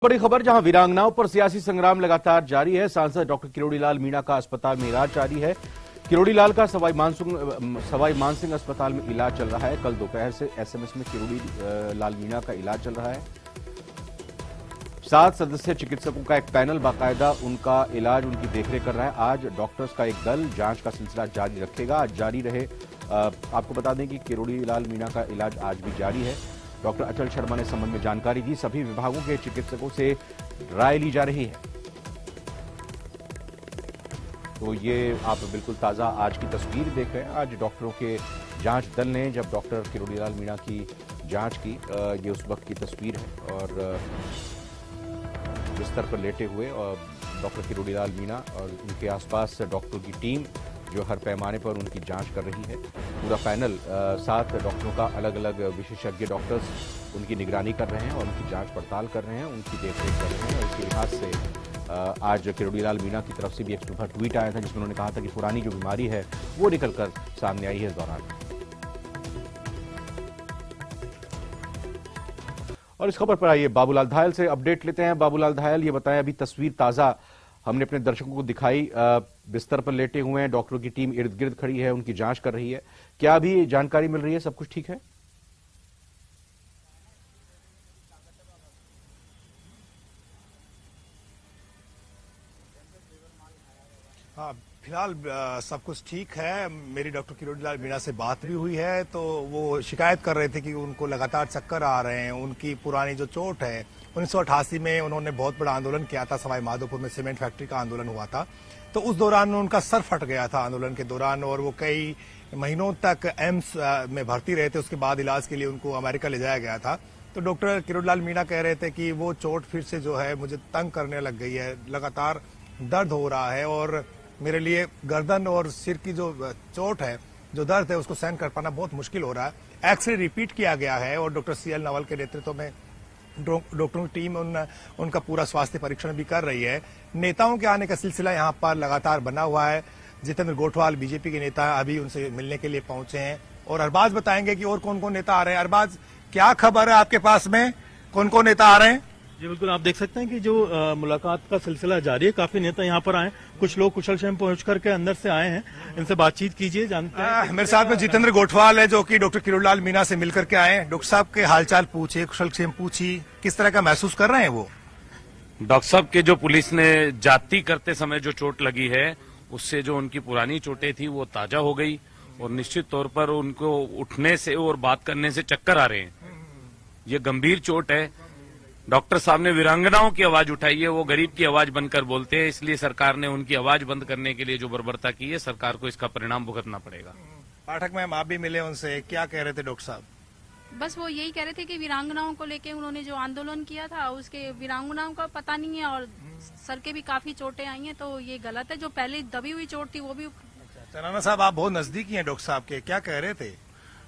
बड़ी खबर, जहां वीरांगनाओं पर सियासी संग्राम लगातार जारी है। सांसद डॉक्टर किरोड़ीलाल मीणा का अस्पताल में इलाज जारी है। किरोड़ीलाल का सवाई मानसिंह अस्पताल में इलाज चल रहा है। कल दोपहर से एसएमएस में किरोड़ीलाल मीणा का इलाज चल रहा है। 7 सदस्यीय चिकित्सकों का एक पैनल बाकायदा उनका इलाज, उनकी देखरेख कर रहा है। आज डॉक्टर्स का एक दल जांच का सिलसिला जारी रखेगा। आज जारी रहे। आपको बता दें कि किरोड़ीलाल मीणा का इलाज आज भी जारी है। डॉक्टर अचल शर्मा ने इस संबंध में जानकारी दी। सभी विभागों के चिकित्सकों से राय ली जा रही है। तो ये आप बिल्कुल ताजा आज की तस्वीर देख रहे हैं। आज डॉक्टरों के जांच दल ने जब डॉक्टर किरोड़ीलाल मीणा की जांच की, ये उस वक्त की तस्वीर है। और बिस्तर पर लेटे हुए और डॉक्टर किरोड़ीलाल मीणा और उनके आसपास डॉक्टरों की टीम जो हर पैमाने पर उनकी जांच कर रही है। पूरा पैनल 7 डॉक्टरों का, अलग अलग विशेषज्ञ डॉक्टर्स उनकी निगरानी कर रहे हैं और उनकी जांच पड़ताल कर रहे हैं, उनकी देखरेख कर रहे हैं। और इसके लिहाज से आज किरोड़ीलाल मीणा की तरफ से भी एक सुबह ट्वीट आया था जिसमें उन्होंने कहा था कि पुरानी जो बीमारी है वो निकलकर सामने आई है इस दौरान। और इस खबर पर आइए बाबूलाल धायल से अपडेट लेते हैं। बाबूलाल धायल, ये बताएं, अभी तस्वीर ताजा हमने अपने दर्शकों को दिखाई। बिस्तर पर लेटे हुए हैं, डॉक्टरों की टीम इर्द गिर्द खड़ी है, उनकी जांच कर रही है। क्या अभी जानकारी मिल रही है, सब कुछ ठीक है? हाँ, फिलहाल सब कुछ ठीक है। मेरी डॉक्टर किरोड़ीलाल मीणा से बात भी हुई है, तो वो शिकायत कर रहे थे कि उनको लगातार चक्कर आ रहे हैं। उनकी पुरानी जो चोट है, 1988 में उन्होंने बहुत बड़ा आंदोलन किया था। सवाई माधोपुर में सीमेंट फैक्ट्री का आंदोलन हुआ था, तो उस दौरान उनका सर फट गया था आंदोलन के दौरान, और वो कई महीनों तक एम्स में भर्ती रहे थे। उसके बाद इलाज के लिए उनको अमेरिका ले जाया गया था। तो डॉक्टर किरोड़ीलाल मीणा कह रहे थे कि वो चोट फिर से जो है मुझे तंग करने लग गई है, लगातार दर्द हो रहा है और मेरे लिए गर्दन और सिर की जो चोट है, जो दर्द है, उसको सहन कर पाना बहुत मुश्किल हो रहा है। एक्सरे रिपीट किया गया है और डॉक्टर CL नवल के नेतृत्व में डॉक्टरों की टीम उनका पूरा स्वास्थ्य परीक्षण भी कर रही है। नेताओं के आने का सिलसिला यहाँ पर लगातार बना हुआ है। जितेंद्र गोठवाल बीजेपी के नेता अभी उनसे मिलने के लिए पहुंचे हैं और अरबाज बताएंगे कि और कौन कौन नेता आ रहे हैं। अरबाज, क्या खबर है आपके पास में, कौन कौन नेता आ रहे हैं? जी बिल्कुल, आप देख सकते हैं कि जो मुलाकात का सिलसिला जारी है। काफी नेता यहाँ पर आए, कुछ लोग कुशल क्षेम पहुंच करके अंदर से आए हैं। इनसे बातचीत कीजिए, जानते हैं। मेरे साथ में जितेंद्र गोठवाल है जो कि डॉक्टर किरोड़ीलाल मीणा से मिलकर के आए हैं। डॉक्टर साहब के हालचाल पूछे, कुशल क्षेम पूछी, किस तरह का महसूस कर रहे हैं वो? डॉक्टर साहब के जो पुलिस ने जाती करते समय जो चोट लगी है, उससे जो उनकी पुरानी चोटें थी वो ताजा हो गई और निश्चित तौर पर उनको उठने से और बात करने से चक्कर आ रहे हैं। ये गंभीर चोट है। डॉक्टर साहब ने वीरांगनाओं की आवाज उठाई है, वो गरीब की आवाज बनकर बोलते हैं, इसलिए सरकार ने उनकी आवाज बंद करने के लिए जो बर्बरता की है, सरकार को इसका परिणाम भुगतना पड़ेगा। पाठक मैम, आप भी मिले उनसे, क्या कह रहे थे डॉक्टर साहब? बस वो यही कह रहे थे कि वीरांगनाओं को लेके उन्होंने जो आंदोलन किया था उसके वीरांगनाओं का पता नहीं है और सर के भी काफी चोटें आई हैं, तो ये गलत है। जो पहले दबी हुई चोट थी वो भी। चनाना साहब, आप बहुत नजदीकी हैं डॉक्टर साहब के, क्या कह रहे थे?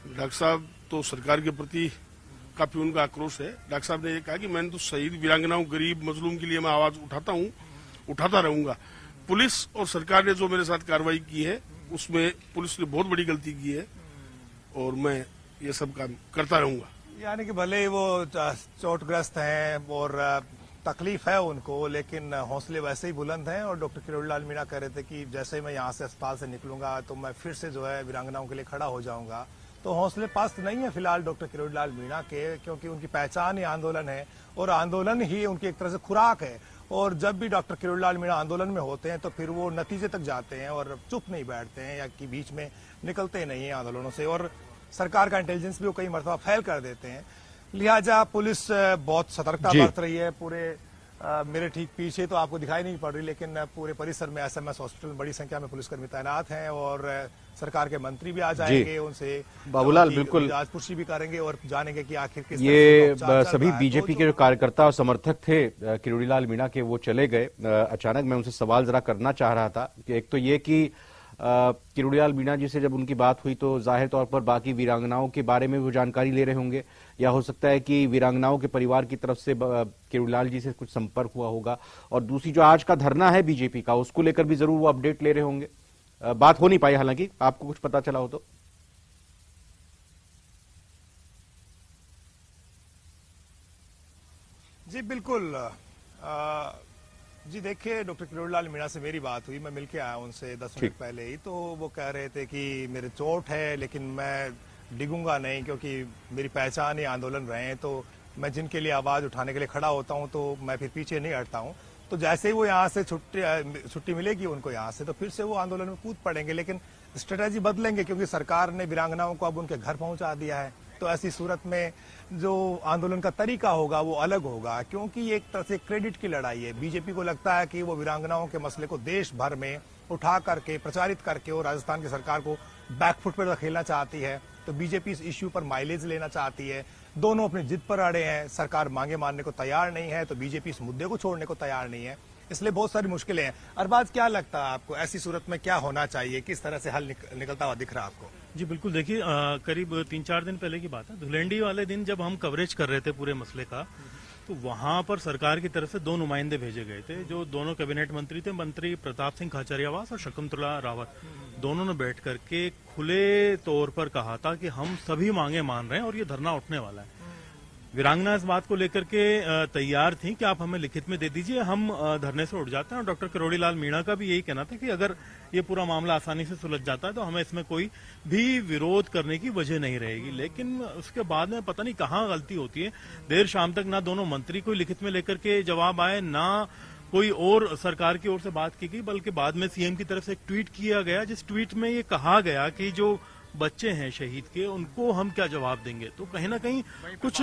डॉक्टर साहब तो सरकार के प्रति काफी उनका आक्रोश है। डॉक्टर साहब ने ये कहा कि मैंने तो शहीद वीरांगनाओं, गरीब मजलूम के लिए मैं आवाज उठाता हूँ, उठाता रहूंगा। पुलिस और सरकार ने जो मेरे साथ कार्रवाई की है उसमें पुलिस ने बहुत बड़ी गलती की है और मैं ये सब काम करता रहूंगा। यानी कि भले ही वो चोटग्रस्त हैं और तकलीफ है उनको, लेकिन हौसले वैसे ही बुलंद हैं। और डॉक्टर किरोड़ीलाल मीणा कह रहे थे कि जैसे ही मैं यहाँ से अस्पताल से निकलूंगा तो मैं फिर से जो है वीरांगनाओं के लिए खड़ा हो जाऊंगा। तो हौसले पस्त नहीं है फिलहाल डॉक्टर किरोड़ीलाल मीणा के, क्योंकि उनकी पहचान ही आंदोलन है और आंदोलन ही उनकी एक तरह से खुराक है। और जब भी डॉक्टर किरोड़ीलाल मीणा आंदोलन में होते हैं तो फिर वो नतीजे तक जाते हैं और चुप नहीं बैठते हैं या कि बीच में निकलते नहीं हैं आंदोलनों से, और सरकार का इंटेलिजेंस भी वो कई मरतबा फैल कर देते हैं। लिहाजा पुलिस बहुत सतर्कता बरत रही है। पूरे मेरे ठीक पीछे तो आपको दिखाई नहीं पड़ रही, लेकिन पूरे परिसर में SMS हॉस्पिटल में बड़ी संख्या में पुलिसकर्मी तैनात हैं और सरकार के मंत्री भी आ जाएंगे। उनसे बाबूलाल बिल्कुल जांच भी करेंगे और जानेंगे कि आखिर किस ये सभी बीजेपी के जो कार्यकर्ता और समर्थक थे किरोड़ीलाल मीणा के, वो चले गए। अचानक मैं उनसे सवाल जरा करना चाह रहा था कि एक तो ये कि किरोड़ीलाल मीणा जी से जब उनकी बात हुई तो जाहिर तौर पर बाकी वीरांगनाओं के बारे में वो जानकारी ले रहे होंगे, या हो सकता है कि वीरांगनाओं के परिवार की तरफ से किरोड़ीलाल जी से कुछ संपर्क हुआ होगा। और दूसरी जो आज का धरना है बीजेपी का, उसको लेकर भी जरूर वो अपडेट ले रहे होंगे। बात हो नहीं पाई, हालांकि आपको कुछ पता चला हो तो? जी बिल्कुल। जी देखिए, डॉक्टर किरोड़ीलाल मीणा से मेरी बात हुई, मैं मिलके आया उनसे 10 मिनट पहले ही। तो वो कह रहे थे कि मेरे चोट है लेकिन मैं डिगूंगा नहीं, क्योंकि मेरी पहचान ही आंदोलन रहे हैं। तो मैं जिनके लिए आवाज उठाने के लिए खड़ा होता हूं तो मैं फिर पीछे नहीं हटता हूं। तो जैसे ही वो यहाँ से छुट्टी मिलेगी उनको यहाँ से, तो फिर से वो आंदोलन में कूद पड़ेंगे, लेकिन स्ट्रेटेजी बदलेंगे क्योंकि सरकार ने वीरांगनाओं को अब उनके घर पहुंचा दिया है। तो ऐसी सूरत में जो आंदोलन का तरीका होगा वो अलग होगा, क्योंकि ये एक तरह से क्रेडिट की लड़ाई है। बीजेपी को लगता है कि वो वीरांगनाओं के मसले को देश भर में उठा करके प्रचारित करके और राजस्थान की सरकार को बैकफुट पर धकेलना चाहती है। तो बीजेपी इस इश्यू पर माइलेज लेना चाहती है। दोनों अपनी जिद पर अड़े हैं, सरकार मांगे मानने को तैयार नहीं है, तो बीजेपी इस मुद्दे को छोड़ने को तैयार नहीं है। इसलिए बहुत सारी मुश्किलें हैं। अरबाज, क्या लगता है आपको, ऐसी सूरत में क्या होना चाहिए, किस तरह से हल निकलता हुआ दिख रहा है आपको? जी बिल्कुल, देखिए करीब 3-4 दिन पहले की बात है, धुलेंडी वाले दिन जब हम कवरेज कर रहे थे पूरे मसले का, तो वहां पर सरकार की तरफ से 2 नुमाइंदे भेजे गए थे, जो दोनों कैबिनेट मंत्री थे, मंत्री प्रताप सिंह खाचरियावास और शकुंतला रावत। दोनों ने बैठ करके खुले तौर पर कहा था कि हम सभी मांगे मान रहे हैं और ये धरना उठने वाला है। वीरांगना इस बात को लेकर के तैयार थी कि आप हमें लिखित में दे दीजिए, हम धरने से उठ जाते हैं। और डॉक्टर किरोड़ीलाल मीणा का भी यही कहना था कि अगर ये पूरा मामला आसानी से सुलझ जाता है तो हमें इसमें कोई भी विरोध करने की वजह नहीं रहेगी। लेकिन उसके बाद में पता नहीं कहाँ गलती होती है, देर शाम तक ना दोनों मंत्री कोई लिखित में लेकर के जवाब आए, ना कोई और सरकार की ओर से बात की गई, बल्कि बाद में सीएम की तरफ से एक ट्वीट किया गया, जिस ट्वीट में ये कहा गया कि जो बच्चे हैं शहीद के, उनको हम क्या जवाब देंगे। तो कहीं ना कहीं कुछ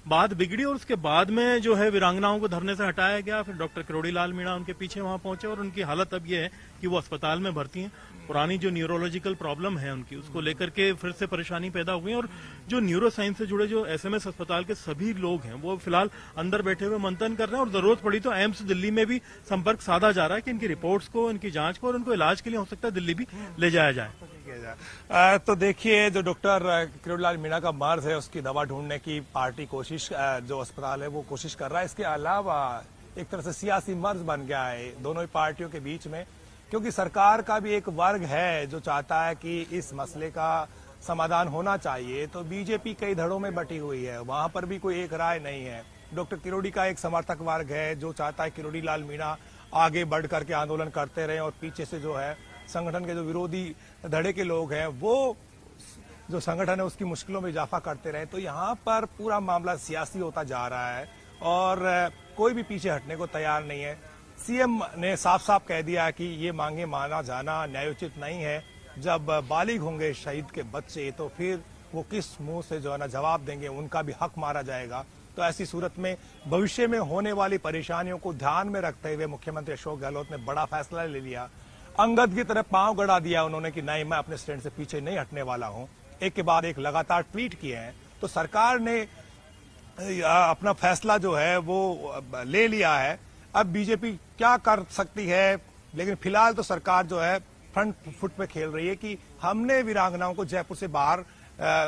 बात बिगड़ी और उसके बाद में जो है वीरांगनाओं को धरने से हटाया गया। फिर डॉक्टर किरोड़ीलाल मीणा उनके पीछे वहां पहुंचे और उनकी हालत अब ये है कि वो अस्पताल में भर्ती हैं। पुरानी जो न्यूरोलॉजिकल प्रॉब्लम है उनकी, उसको लेकर के फिर से परेशानी पैदा हुई। और जो न्यूरो साइंस से जुड़े जो एसएमएस अस्पताल के सभी लोग हैं वो फिलहाल अंदर बैठे हुए मंथन कर रहे हैं और जरूरत पड़ी तो एम्स दिल्ली में भी संपर्क साधा जा रहा है कि इनकी रिपोर्ट्स को, इनकी जांच को और उनको इलाज के लिए हो सकता है दिल्ली भी ले जाया जाए। तो देखिए, जो डॉक्टर किरोड़ीलाल मीणा का मर्ज है उसकी दवा ढूंढने की पार्टी कोशिश, जो अस्पताल है वो कोशिश कर रहा है। इसके अलावा एक तरह से सियासी मर्ज बन गया है दोनों ही पार्टियों के बीच में, क्योंकि सरकार का भी एक वर्ग है जो चाहता है कि इस मसले का समाधान होना चाहिए। तो बीजेपी कई धड़ों में बटी हुई है, वहां पर भी कोई एक राय नहीं है। डॉक्टर किरोड़ी का एक समर्थक वर्ग है जो चाहता है किरोड़ीलाल मीणा आगे बढ़ करके आंदोलन करते रहे और पीछे से जो है संगठन के जो विरोधी धड़े के लोग हैं वो जो संगठन है उसकी मुश्किलों में इजाफा करते रहे। तो यहाँ पर पूरा मामला सियासी होता जा रहा है और कोई भी पीछे हटने को तैयार नहीं है। सीएम ने साफ साफ कह दिया कि ये मांगे माना जाना न्यायोचित नहीं है। जब बालिग होंगे शहीद के बच्चे तो फिर वो किस मुंह से जो है ना जवाब देंगे, उनका भी हक मारा जाएगा। तो ऐसी सूरत में भविष्य में होने वाली परेशानियों को ध्यान में रखते हुए मुख्यमंत्री अशोक गहलोत ने बड़ा फैसला ले लिया। अंगद की तरफ पांव गड़ा दिया उन्होंने कि नहीं, मैं अपने स्टैंड से पीछे नहीं हटने वाला हूं। एक के बाद एक लगातार ट्वीट किए हैं। तो सरकार ने अपना फैसला जो है वो ले लिया है। अब बीजेपी क्या कर सकती है, लेकिन फिलहाल तो सरकार जो है फ्रंट फुट पे खेल रही है कि हमने वीरांगनाओं को जयपुर से बाहर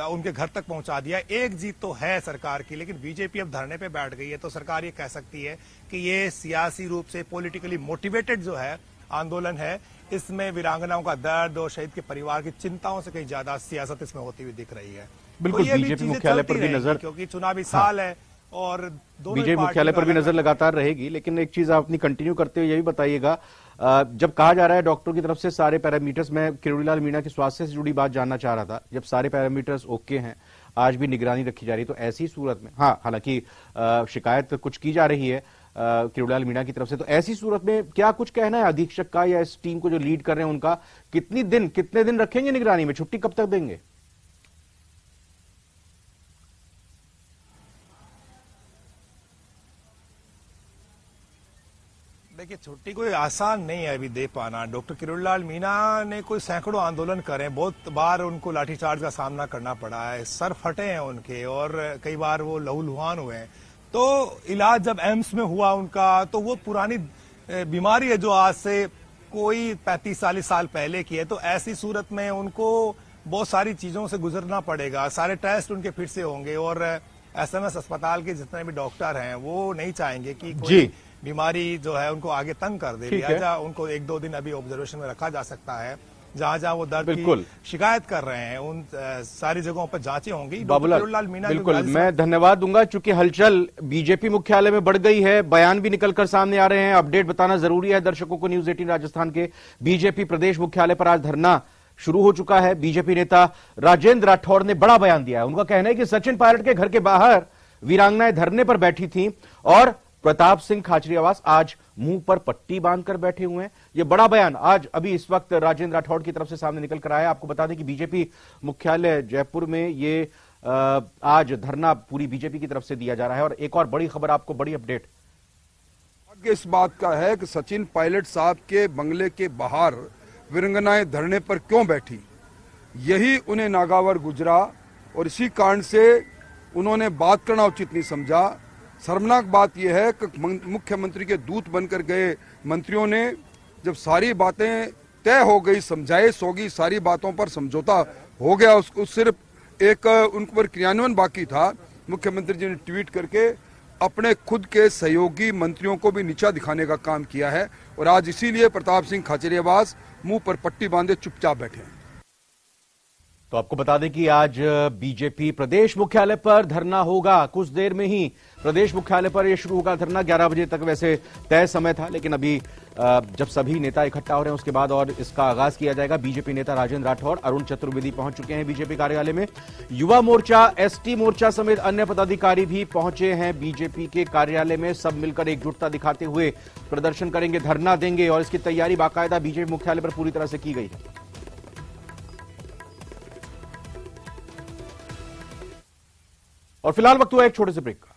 उनके घर तक पहुंचा दिया। एक जीत तो है सरकार की, लेकिन बीजेपी अब धरने पे बैठ गई है। तो सरकार ये कह सकती है कि ये सियासी रूप से पॉलिटिकली मोटिवेटेड जो है आंदोलन है, इसमें वीरांगनाओं का दर्द और शहीद के परिवार की चिंताओं से कहीं ज्यादा सियासत इसमें होती हुई दिख रही है। बिल्कुल, तो बीजेपी मुख्यालय पर भी नजर, क्योंकि चुनावी साल है और बीजेपी मुख्यालय पर भी नजर लगातार रहेगी। लेकिन एक चीज आप अपनी कंटिन्यू करते हुए यही बताइएगा, जब कहा जा रहा है डॉक्टरों की तरफ से सारे पैरामीटर्स, मैं किरोड़ीलाल मीणा के स्वास्थ्य से जुड़ी बात जानना चाह रहा था, जब सारे पैरामीटर्स ओके हैं, आज भी निगरानी रखी जा रही है, तो ऐसी सूरत में, हाँ हालांकि शिकायत कुछ की जा रही है किरोड़ीलाल मीणा की तरफ से, तो ऐसी सूरत में क्या कुछ कहना है अधीक्षक का या इस टीम को जो लीड कर रहे हैं उनका, कितने दिन रखेंगे निगरानी में, छुट्टी कब तक देंगे? देखिए, छुट्टी कोई आसान नहीं है अभी दे पाना। डॉक्टर किरोड़ीलाल मीणा ने कोई सैकड़ों आंदोलन करे, बहुत बार उनको लाठीचार्ज का सामना करना पड़ा है, सर फटे हैं उनके और कई बार वो लहूलुहान हुए हैं। तो इलाज जब एम्स में हुआ उनका, तो वो पुरानी बीमारी है जो आज से कोई 35-40 साल पहले की है। तो ऐसी सूरत में उनको बहुत सारी चीजों से गुजरना पड़ेगा, सारे टेस्ट उनके फिर से होंगे और एसएमएस अस्पताल के जितने भी डॉक्टर हैं वो नहीं चाहेंगे कि कोई बीमारी जो है उनको आगे तंग कर दे। लिहाजा उनको 1-2 दिन अभी ऑब्जर्वेशन में रखा जा सकता है। जहां जहां वो दर्द बिल्कुल। की शिकायत कर रहे हैं, उन सारी जगहों पर जांचें होंगी। बाबूलाल, किरोड़ीलाल मीणा जो बिल्कुल, राज्यसभा- मैं धन्यवाद दूंगा। चूंकि हलचल बीजेपी मुख्यालय में बढ़ गई है, बयान भी निकलकर सामने आ रहे हैं। अपडेट बताना जरूरी है दर्शकों को। न्यूज 18 राजस्थान के बीजेपी प्रदेश मुख्यालय पर आज धरना शुरू हो चुका है। बीजेपी नेता राजेंद्र राठौड़ ने बड़ा बयान दिया है। उनका कहना है कि सचिन पायलट के घर के बाहर वीरांगनाएं धरने पर बैठी थीं और प्रताप सिंह खाचरियावास आज मुंह पर पट्टी बांधकर बैठे हुए हैं। यह बड़ा बयान आज अभी इस वक्त राजेंद्र राठौड़ की तरफ से सामने निकल कर आया। आपको बता दें कि बीजेपी मुख्यालय जयपुर में ये आज धरना पूरी बीजेपी की तरफ से दिया जा रहा है। और एक और बड़ी खबर, आपको बड़ी अपडेट इस बात का है कि सचिन पायलट साहब के बंगले के बाहर वीरांगनाएं धरने पर क्यों बैठी, यही उन्हें नागावर गुजरा और इसी कारण से उन्होंने बात करना उचित नहीं समझा। शर्मनाक बात यह है कि मुख्यमंत्री के दूत बनकर गए मंत्रियों ने जब सारी बातें तय हो गई, समझाइश होगी, सारी बातों पर समझौता हो गया, उसको सिर्फ एक उन पर क्रियान्वयन बाकी था, मुख्यमंत्री जी ने ट्वीट करके अपने खुद के सहयोगी मंत्रियों को भी नीचा दिखाने का काम किया है। और आज इसीलिए प्रताप सिंह खाचरियावास मुंह पर पट्टी बांधे चुपचाप बैठे हैं। तो आपको बता दें कि आज बीजेपी प्रदेश मुख्यालय पर धरना होगा। कुछ देर में ही प्रदेश मुख्यालय पर यह शुरू होगा धरना। 11 बजे तक वैसे तय समय था, लेकिन अभी जब सभी नेता इकट्ठा हो रहे हैं उसके बाद और इसका आगाज किया जाएगा। बीजेपी नेता राजेंद्र राठौड़, अरुण चतुर्वेदी पहुंच चुके हैं बीजेपी कार्यालय में। युवा मोर्चा, एसटी मोर्चा समेत अन्य पदाधिकारी भी पहुंचे हैं बीजेपी के कार्यालय में। सब मिलकर एकजुटता दिखाते हुए प्रदर्शन करेंगे, धरना देंगे और इसकी तैयारी बाकायदा बीजेपी मुख्यालय पर पूरी तरह से की गई है। और फिलहाल वक्त हुआ एक छोटे से ब्रेक का।